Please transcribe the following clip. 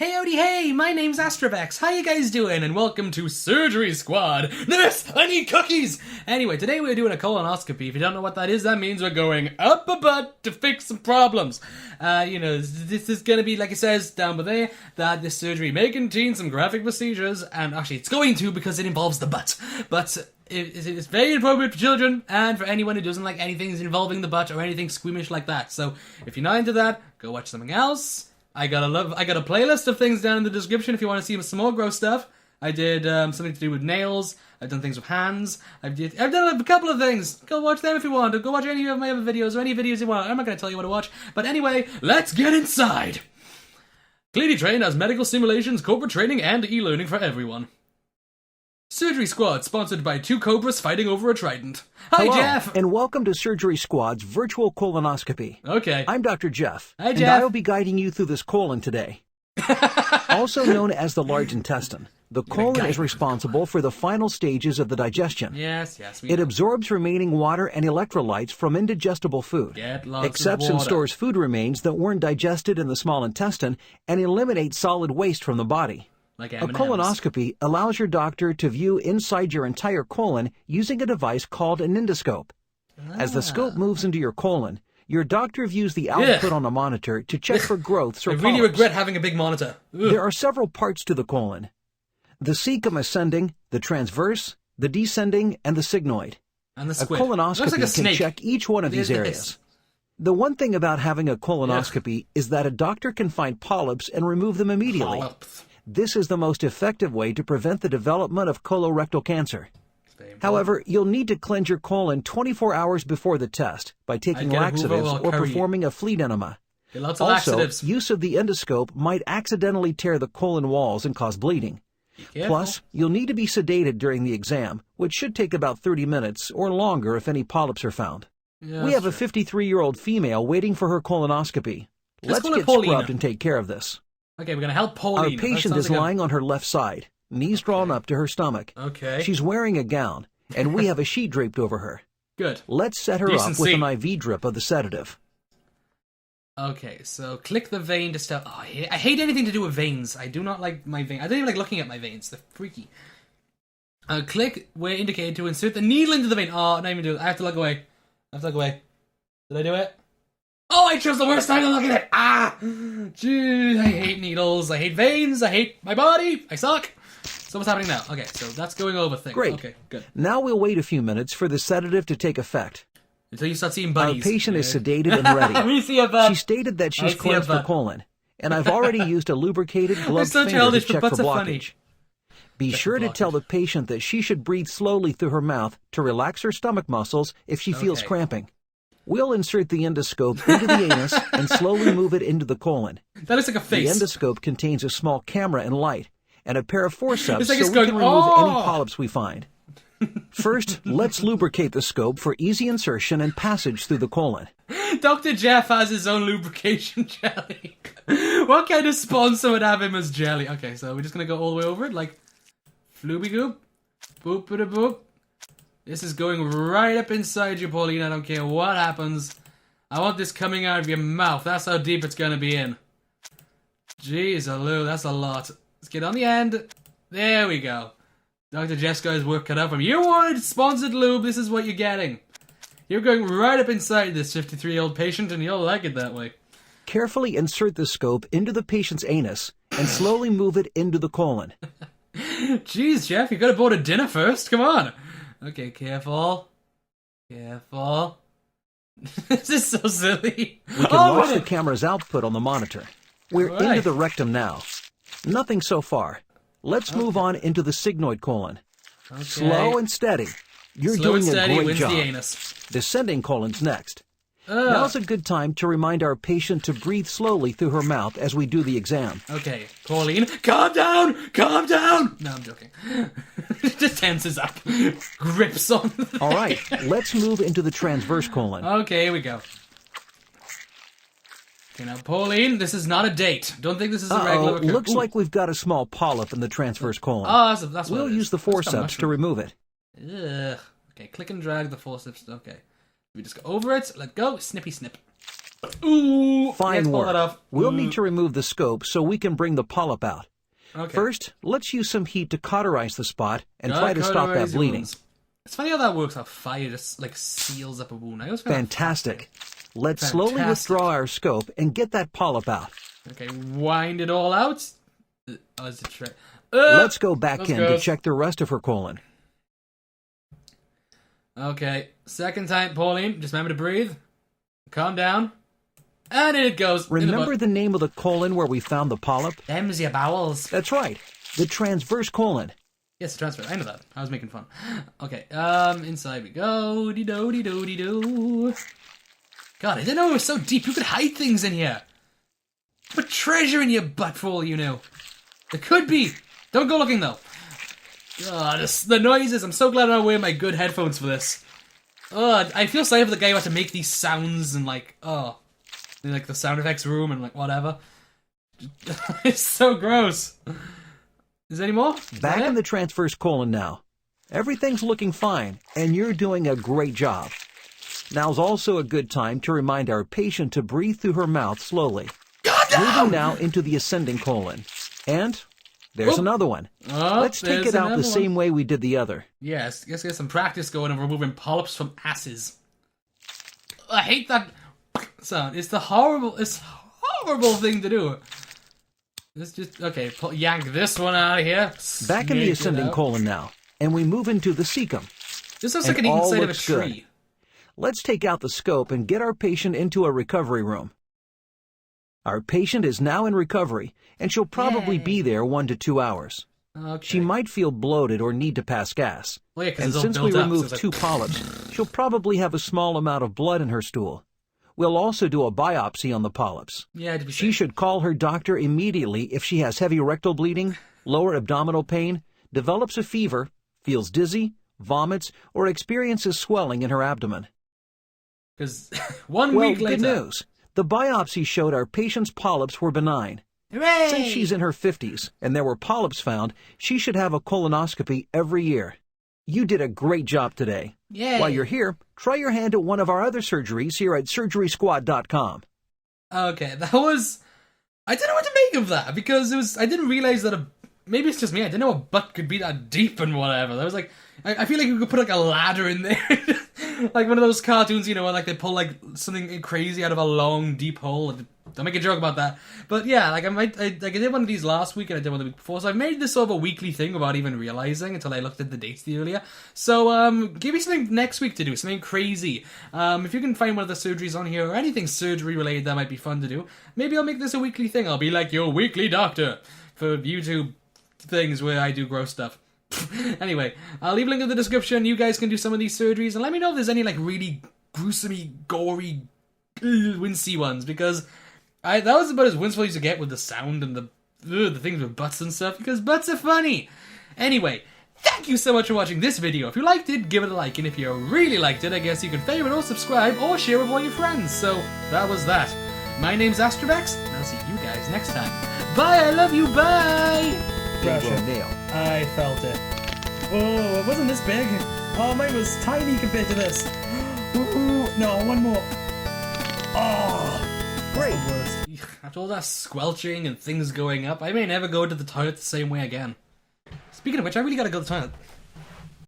Hey howdy hey, my name's Astrovex, how you guys doing? And welcome to Surgery Squad! Nurse, I need cookies! Anyway, today we're doing a colonoscopy. If you don't know what that is, that means we're going up a butt to fix some problems. This is gonna be, like it says down there, that this surgery may contain some graphic procedures, and actually it's going to because it involves the butt. But it's very appropriate for children and for anyone who doesn't like anything involving the butt or anything squeamish like that. So if you're not into that, go watch something else. I got a playlist of things down in the description if you want to see some more gross stuff. I did something to do with nails. I've done things with hands. I've done a couple of things. Go watch them if you want. Go watch any of my other videos or any videos you want. I'm not going to tell you what to watch. But anyway, let's get inside. Clearly Trained has medical simulations, corporate training, and e-learning for everyone. Surgery Squad, sponsored by two cobras fighting over a trident. Hi, Hello, Jeff! And welcome to Surgery Squad's virtual colonoscopy. Okay. I'm Dr. Jeff. Hi, Jeff. And I will be guiding you through this colon today. Also known as the large intestine, the colon is responsible for the final stages of the digestion. Yes. It absorbs remaining water and electrolytes from indigestible food, accepts and stores food remains that weren't digested in the small intestine, and eliminates solid waste from the body. Like A M&Ms. colonoscopy allows your doctor to view inside your entire colon using a device called an endoscope. As the scope moves into your colon, your doctor views the output on a monitor to check for growths or I really polyps. regret having a big monitor. Ugh. There are several parts to the colon: the cecum ascending, the transverse, the descending, and the sigmoid. And the A squid. colonoscopy Looks like a can snake. check each one of these areas. The one thing about having a colonoscopy is that a doctor can find polyps and remove them immediately. Polyps. This is the most effective way to prevent the development of colorectal cancer. However, you'll need to cleanse your colon 24 hours before the test by taking laxatives or performing a fleet enema. Lots of Also, laxatives. use of the endoscope might accidentally tear the colon walls and cause bleeding. Plus, you'll need to be sedated during the exam, which should take about 30 minutes or longer if any polyps are found. We have a 53-year-old female waiting for her colonoscopy. Let's get scrubbed and take care of this. Okay, we're going to help Pauline. Our patient is lying on her left side, knees drawn up to her stomach. Okay. She's wearing a gown, and we have a sheet draped over her. Good. Let's set her up with an IV drip of the sedative. Okay, so click the vein to start. Oh, I hate anything to do with veins. I do not like my veins. I don't even like looking at my veins. They're freaky. Click where indicated to insert the needle into the vein. Oh, not even do it. I have to look away. Did I do it? Oh, I chose the worst time to look at it! Ah! Jeez, I hate needles, I hate veins, I hate my body, I suck! So what's happening now? Okay, so that's going over thing. Great. Okay, good. Now we'll wait a few minutes for the sedative to take effect. Until you start seeing Our bunnies. patient is sedated and ready. We see a bug. She stated that she's cleansed her colon, and I've already used a lubricated gloved so finger childish, to but check for butts are funny. blockage. Be sure to tell the patient that she should breathe slowly through her mouth to relax her stomach muscles if she feels cramping. We'll insert the endoscope into the anus and slowly move it into the colon. That looks like a face. The endoscope contains a small camera and light, and a pair of forceps like so it's we can going, remove any polyps we find. First, let's lubricate the scope for easy insertion and passage through the colon. Dr. Jeff has his own lubrication jelly. What kind of sponsor would have him as jelly? Okay, so we're just gonna go all the way over it, like flooby goop, boop bada boop. This is going right up inside you, Pauline. I don't care what happens. I want this coming out of your mouth. That's how deep it's gonna be in. Jeez, Lou, that's a lot. Let's get on the end. There we go. Dr. Jeff's got his work cut out from you. Wanted sponsored lube. This is what you're getting. You're going right up inside this 53-year-old patient, and you'll like it that way. Carefully insert the scope into the patient's anus and slowly move it into the colon. Jeez, Jeff, you gotta board a dinner first. Come on. Okay, careful. Careful. This is so silly. We can watch the camera's output on the monitor. We're into the rectum now. Nothing so far. Let's move on into the sigmoid colon. Slow and steady. You're doing a great job. The anus. Descending colon's next. Now's a good time to remind our patient to breathe slowly through her mouth as we do the exam. Okay, Pauline, calm down! Calm down! No, I'm joking. Just tenses up. Grips on. All right, let's move into the transverse colon. Okay, here we go. Okay, now, Pauline, this is not a date. Don't think this is a regular... Looks like we've got a small polyp in the transverse colon. Oh, that's what We'll use the forceps to remove it. Ugh. Okay, click and drag the forceps. Okay. We just go over it, let go, snippy snip. Ooh, Fine pull that work. off. We'll need to remove the scope so we can bring the polyp out. Okay. First, let's use some heat to cauterize the spot and try to stop that bleeding. It's funny how that works, how fire just, like, seals up a wound. I always find Fantastic. Let's slowly withdraw our scope and get that polyp out. Okay, wind it all out. Oh, it's a trick. Let's go back in to check the rest of her colon. Okay, second time, Pauline. Just remember to breathe. Calm down. And in it goes. Remember the name of the colon where we found the polyp? Them's your bowels. That's right. The transverse colon. Yes, the transfer. I know that. I was making fun. Okay, inside we go. Dee-do. God, I didn't know it was so deep. You could hide things in here. Put treasure in your butt for all you know. There could be. Don't go looking, though. God, the noises. I'm so glad I wear my good headphones for this. I feel sorry for the guy who had to make these sounds and, like, in, like, the sound effects room and, like, whatever. It's so gross. Is there any more? Back in the transverse colon now. Everything's looking fine, and you're doing a great job. Now's also a good time to remind our patient to breathe through her mouth slowly. Moving now into the ascending colon. And there's another one. Let's take it out the same way we did the other. Yes, let's get some practice going of removing polyps from asses. I hate that sound. It's horrible thing to do. Let's just, okay, yank this one out of here. Back in the ascending colon now, and we move into the cecum. This looks like an inside of a tree. Good. Let's take out the scope and get our patient into a recovery room. Our patient is now in recovery, and she'll probably be there 1 to 2 hours. Okay. She might feel bloated or need to pass gas. Well, yeah, and since we removed 2 polyps, she'll probably have a small amount of blood in her stool. We'll also do a biopsy on the polyps. Yeah, she should call her doctor immediately if she has heavy rectal bleeding, lower abdominal pain, develops a fever, feels dizzy, vomits, or experiences swelling in her abdomen. Because 1 week later... Good news. The biopsy showed our patient's polyps were benign. Hooray! Since she's in her 50s and there were polyps found, she should have a colonoscopy every year. You did a great job today. Yay. While you're here, try your hand at one of our other surgeries here at surgerysquad.com. Okay, that was... I didn't know what to make of that, because I didn't realize that maybe it's just me, I didn't know a butt could be that deep and whatever. That was like... I feel like you could put like a ladder in there. Like one of those cartoons, you know, where like they pull like something crazy out of a long, deep hole. Don't make a joke about that. But yeah, like I did one of these last week and I did one the week before, so I've made this sort of a weekly thing without even realizing until I looked at the dates earlier. So give me something next week to do, something crazy. If you can find one of the surgeries on here or anything surgery related that might be fun to do, maybe I'll make this a weekly thing. I'll be like your weekly doctor for YouTube things where I do gross stuff. Anyway, I'll leave a link in the description. You guys can do some of these surgeries and let me know if there's any like really gruesome, gory, wincy ones, because that was about as winceful as you get with the sound and the things with butts and stuff, because butts are funny. Anyway, thank you so much for watching this video. If you liked it, give it a like, and if you really liked it, I guess you can favorite or subscribe or share with all your friends. So that was that. My name's Astrovex, and I'll see you guys next time. Bye, I love you, bye! I felt it. Oh, it wasn't this big. Oh, mine was tiny compared to this. Ooh, no, one more. Oh, great. After all that squelching and things going up, I may never go to the toilet the same way again. Speaking of which, I really gotta go to the toilet.